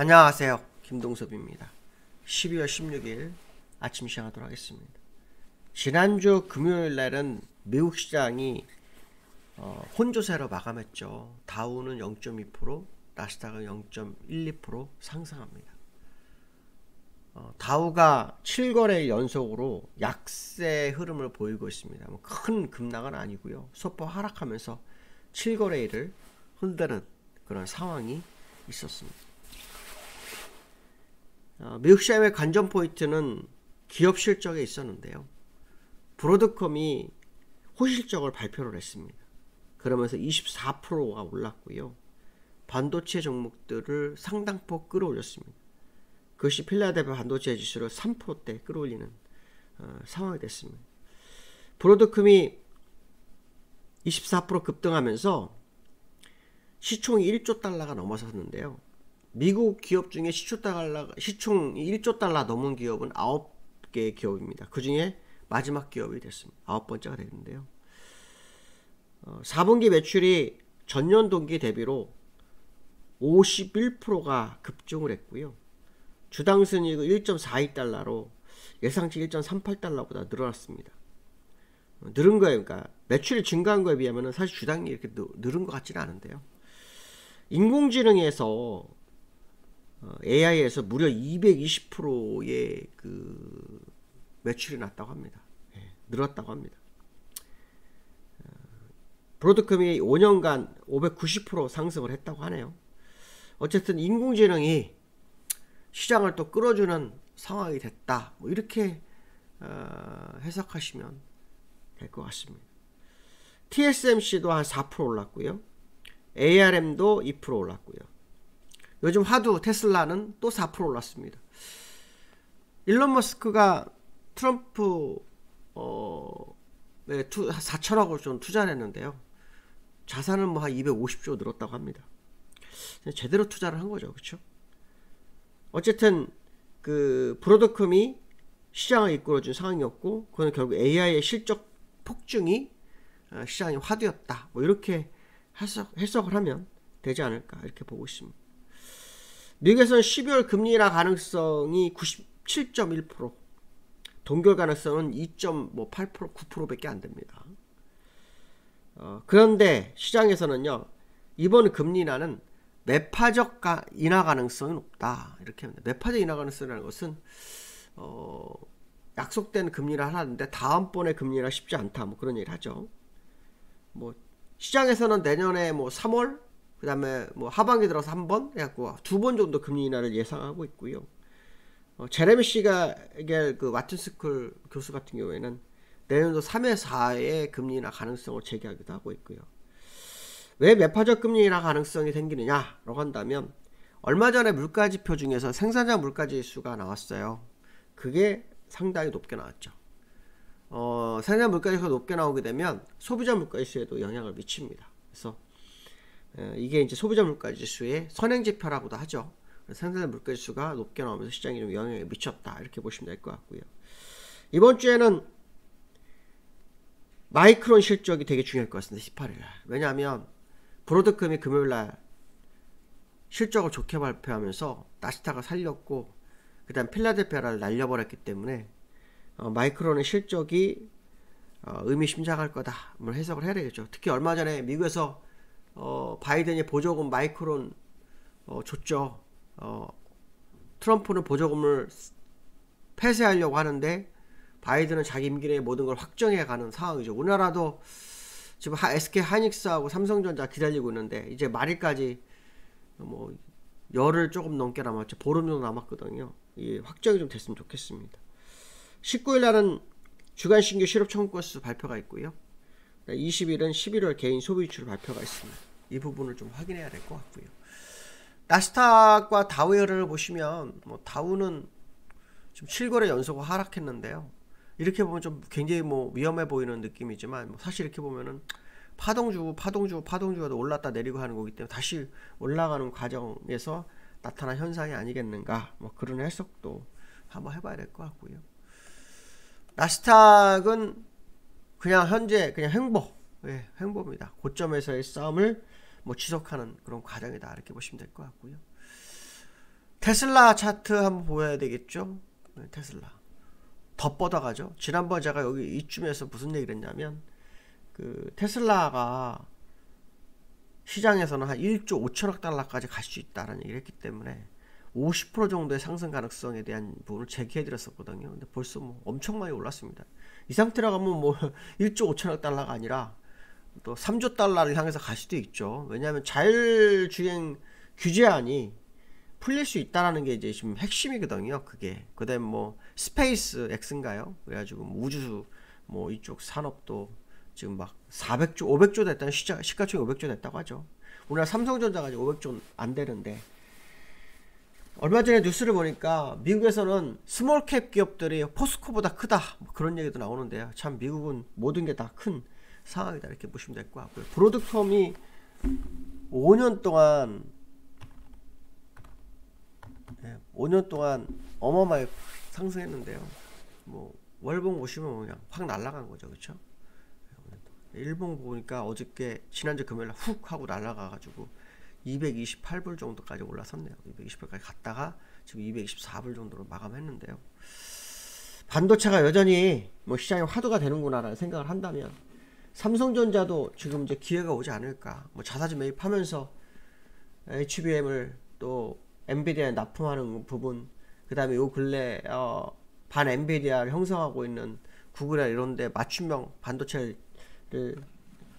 안녕하세요. 김동섭입니다. 12월 16일 아침 시작하도록 하겠습니다. 지난주 금요일 날은 미국 시장이 혼조세로 마감했죠. 다우는 0.2%, 나스닥은 0.12% 상승합니다. 다우가 7거래 연속으로 약세 흐름을 보이고 있습니다. 큰 급락은 아니고요. 소폭 하락하면서 7거래일을 흔드는 그런 상황이 있었습니다. 미국 시장의 관전 포인트는 기업 실적에 있었는데요. 브로드컴이 호실적을 발표를 했습니다. 그러면서 24%가 올랐고요. 반도체 종목들을 상당폭 끌어올렸습니다. 그것이 필라델피아 반도체 지수를 3%대 끌어올리는 상황이 됐습니다. 브로드컴이 24% 급등하면서 시총이 1조 달러가 넘어섰는데요. 미국 기업 중에 시총이 1조 달러 넘은 기업은 9개의 기업입니다. 그 중에 마지막 기업이 됐습니다. 9번째가 되는데요. 4분기 매출이 전년 동기 대비로 51%가 급증을 했고요. 주당 순이익은 1.42달러로 예상치 1.38달러보다 늘어났습니다. 늘은 거예요. 그러니까 매출이 증가한 거에 비하면 사실 주당이 이렇게 늘은 것 같지는 않은데요. 인공지능에서 AI에서 무려 220%의 그 매출이 났다고 합니다. 늘었다고 합니다. 브로드컴이 5년간 590% 상승을 했다고 하네요. 어쨌든 인공지능이 시장을 또 끌어주는 상황이 됐다. 뭐 이렇게 해석하시면 될 것 같습니다. TSMC도 한 4% 올랐고요. ARM도 2% 올랐고요. 요즘 화두 테슬라는 또 4% 올랐습니다. 일론 머스크가 트럼프 4천억을 좀 투자를 했는데요. 자산은 뭐 한 250조 늘었다고 합니다. 제대로 투자를 한 거죠. 그렇죠? 어쨌든 그 브로드컴이 시장을 이끌어준 상황이었고, 그건 결국 AI의 실적 폭증이 시장의 화두였다. 뭐 이렇게 해석을 하면 되지 않을까 이렇게 보고 있습니다. 미국에서는 12월 금리 인하 가능성이 97.1%, 동결 가능성은 2.8%, 9%밖에 안 됩니다. 그런데 시장에서는요, 이번 금리 인하는 매파적 인하 가능성이 높다 이렇게 합니다. 매파적 인하 가능성이라는 것은 약속된 금리 인하를 하는데 다음번에 금리 인하 쉽지 않다, 뭐 그런 얘기를 하죠. 뭐 시장에서는 내년에 뭐 3월, 그 다음에 뭐 하반기 들어서 한 번 해갖고 2번 정도 금리 인하를 예상하고 있고요. 제레미 씨가 그 와튼스쿨 교수 같은 경우에는 내년도 3회 4회 금리 인하 가능성을 제기하기도 하고 있고요. 왜 매파적 금리 인하 가능성이 생기느냐라고 한다면, 얼마 전에 물가지표 중에서 생산자 물가지수가 나왔어요. 그게 상당히 높게 나왔죠. 생산 물가지수가 높게 나오게 되면 소비자 물가지수에도 영향을 미칩니다. 그래서 이게 이제 소비자 물가지수의 선행지표라고도 하죠. 생산 물가지수가 높게 나오면서 시장에 좀 영향을 미쳤다 이렇게 보시면 될 것 같고요. 이번 주에는 마이크론 실적이 되게 중요할 것 같습니다. 18일 날. 왜냐하면 브로드컴이 금요일 날 실적을 좋게 발표하면서 나스닥을 살렸고, 그 다음 필라델피아를 날려버렸기 때문에 마이크론의 실적이 의미심장할 거다, 뭐 해석을 해야 되겠죠. 특히 얼마 전에 미국에서 바이든이 보조금 마이크론 줬죠. 트럼프는 보조금을 폐쇄하려고 하는데 바이든은 자기 임기 내에 모든 걸 확정해가는 상황이죠. 우리나라도 지금 SK 하이닉스하고 삼성전자 기다리고 있는데 이제 말일까지 뭐 열흘 조금 넘게 남았죠. 보름 정도 남았거든요. 이 확정이 좀 됐으면 좋겠습니다. 19일 날은 주간 신규 실업 청구 건수 발표가 있고요. 20일은 11월 개인 소비 지출 발표가 있습니다. 이 부분을 좀 확인해야 될 것 같고요. 나스닥과 다우의 흐름을 보시면 뭐 다우는 지금 7거래 연속 하락했는데요. 이렇게 보면 좀 굉장히 뭐 위험해 보이는 느낌이지만, 뭐 사실 이렇게 보면은 파동주가 올랐다 내리고 하는 거기 때문에 다시 올라가는 과정에서 나타난 현상이 아니겠는가, 뭐 그런 해석도 한번 해봐야 될 것 같고요. 나스닥은 그냥 현재 그냥 횡보입니다. 고점에서의 싸움을 뭐 지속하는 그런 과정이다 이렇게 보시면 될 것 같고요. 테슬라 차트 한번 보여야 되겠죠. 테슬라 더 뻗어가죠. 지난번 제가 여기 이쯤에서 무슨 얘기를 했냐면 그 테슬라가 시장에서는 한 1조 5천억 달러까지 갈 수 있다는 얘기를 했기 때문에 50% 정도의 상승 가능성에 대한 부분을 제기해 드렸었거든요. 근데 벌써 뭐 엄청 많이 올랐습니다. 이 상태로 가면 뭐 1조 5천억 달러가 아니라 또 3조 달러를 향해서 갈 수도 있죠. 왜냐하면 자율주행 규제안이 풀릴 수 있다라는 게 이제 지금 핵심이거든요. 그게 그다음에 뭐 스페이스 X인가요? 그래가지고 뭐 우주 뭐 이쪽 산업도 지금 막 400조 500조 됐다는 시가총액 500조 됐다고 하죠. 우리나라 삼성전자가 이제 500조 안 되는데, 얼마 전에 뉴스를 보니까 미국에서는 스몰캡 기업들이 포스코보다 크다 뭐 그런 얘기도 나오는데요. 참 미국은 모든 게 다 큰 상황이다 이렇게 보시면 될 것 같고요. 브로드컴이 5년 동안 어마어마하게 상승했는데요. 뭐 월봉 보시면 그냥 확 날아간 거죠, 그렇죠? 일봉 보니까 어저께 지난주 금요일날 훅 하고 날아가가지고 228불 정도까지 올라섰네요. 228불까지 갔다가 지금 224불 정도로 마감했는데요. 반도체가 여전히 뭐 시장의 화두가 되는구나라는 생각을 한다면 삼성전자도 지금 이제 기회가 오지 않을까. 뭐 자사주 매입하면서 HBM을 또 엔비디아에 납품하는 부분, 그 다음에 요 근래 반 엔비디아를 형성하고 있는 구글이나 이런데 맞춤형 반도체를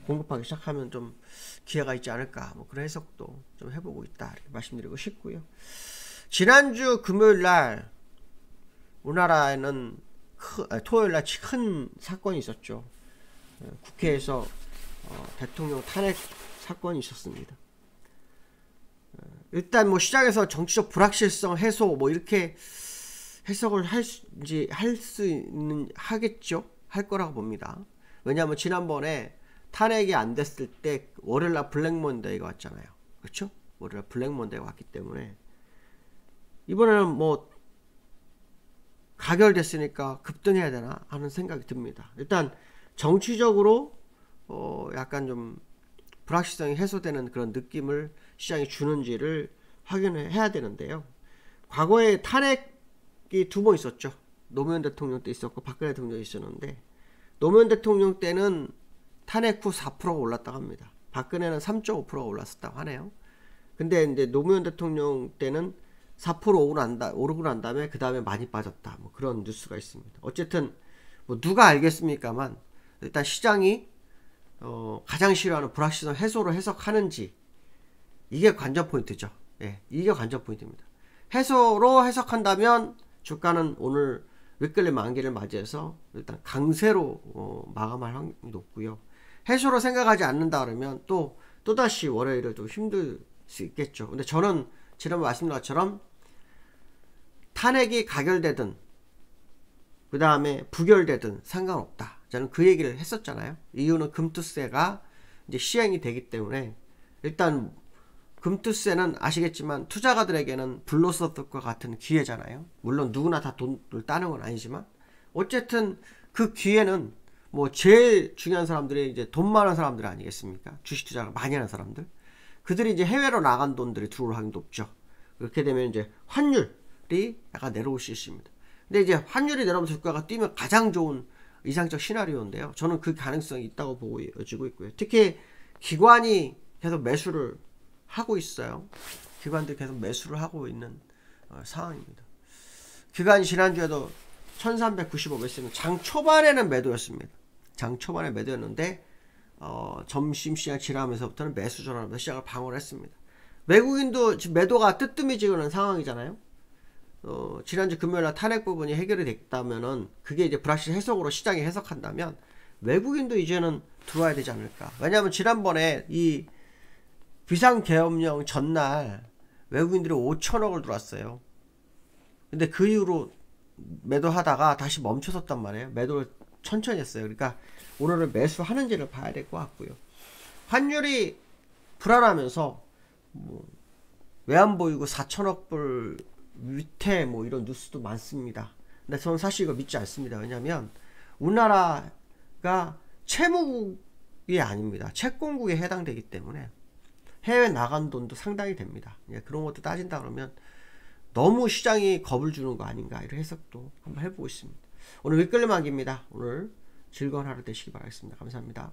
공급하기 시작하면 좀 기회가 있지 않을까, 뭐 그런 해석도 좀 해보고 있다 이렇게 말씀드리고 싶고요. 지난주 금요일날 우리나라에는 토요일날 큰 사건이 있었죠. 국회에서 대통령 탄핵 사건이 있었습니다. 일단 뭐 시장에서 정치적 불확실성 해소 뭐 이렇게 해석을 하겠죠. 할 거라고 봅니다. 왜냐하면 지난번에 탄핵이 안 됐을 때 월요일날 블랙먼데이가 왔잖아요. 그렇죠? 월요일날 블랙먼데이가 왔기 때문에 이번에는 뭐 가결됐으니까 급등해야 되나 하는 생각이 듭니다. 일단 정치적으로 약간 좀 불확실성이 해소되는 그런 느낌을 시장이 주는지를 확인해야 되는데요. 과거에 탄핵이 2번 있었죠. 노무현 대통령 때 있었고 박근혜 대통령이 있었는데, 노무현 대통령 때는 탄핵 후 4%가 올랐다고 합니다. 박근혜는 3.5%가 올랐었다고 하네요. 근데 이제 노무현 대통령 때는 4% 오르고 난 다음에 그 다음에 많이 빠졌다, 뭐 그런 뉴스가 있습니다. 어쨌든 뭐 누가 알겠습니까만 일단 시장이 가장 싫어하는 불확실성 해소로 해석하는지, 이게 관전 포인트죠. 예, 이게 관전 포인트입니다. 해소로 해석한다면 주가는 오늘 위클리 만기를 맞이해서 일단 강세로 마감할 확률이 높고요. 해소로 생각하지 않는다 그러면 또다시 월요일을 좀 힘들 수 있겠죠. 근데 저는 지난번 말씀드린 것처럼 탄핵이 가결되든 그 다음에 부결되든 상관없다. 저는 그 얘기를 했었잖아요. 이유는 금투세가 이제 시행이 되기 때문에, 일단 금투세는 아시겠지만 투자가들에게는 불로소득과 같은 기회잖아요. 물론 누구나 다 돈을 따는 건 아니지만 어쨌든 그 기회는 뭐 제일 중요한 사람들이 이제 돈 많은 사람들 아니겠습니까? 주식 투자를 많이 하는 사람들. 그들이 이제 해외로 나간 돈들이 들어올 확률이 높죠. 그렇게 되면 이제 환율이 약간 내려올 수 있습니다. 근데 이제 환율이 내려오면서 주가가 뛰면 가장 좋은 이상적 시나리오인데요. 저는 그 가능성이 있다고 보여지고 있고요. 특히 기관이 계속 매수를 하고 있어요. 기관들이 계속 매수를 하고 있는 상황입니다. 기관이 지난주에도 1395 매수면 장 초반에는 매도였습니다. 장 초반에 매도였는데 점심시장 지나면서부터는 매수 전환하면서 시장을 방어를 했습니다. 외국인도 지금 매도가 뜨뜨미지근한 상황이잖아요. 지난주 금요일날 탄핵 부분이 해결이 됐다면은 그게 이제 불확실 해석으로 시장이 해석한다면 외국인도 이제는 들어와야 되지 않을까. 왜냐하면 지난번에 이 비상계엄령 전날 외국인들이 5천억을 들어왔어요. 근데 그 이후로 매도하다가 다시 멈춰섰단 말이에요. 매도를 천천히 했어요. 그러니까 오늘은 매수하는지를 봐야 될 것 같고요. 환율이 불안하면서 뭐 외환 보유고 4천억 불 밑에 뭐 이런 뉴스도 많습니다. 근데 저는 사실 이거 믿지 않습니다. 왜냐하면 우리나라가 채무국이 아닙니다. 채권국에 해당되기 때문에 해외 나간 돈도 상당히 됩니다. 그런 것도 따진다 그러면 너무 시장이 겁을 주는 거 아닌가 이런 해석도 한번 해보고 있습니다. 오늘 윗끌림하기입니다. 오늘 즐거운 하루 되시기 바라겠습니다. 감사합니다.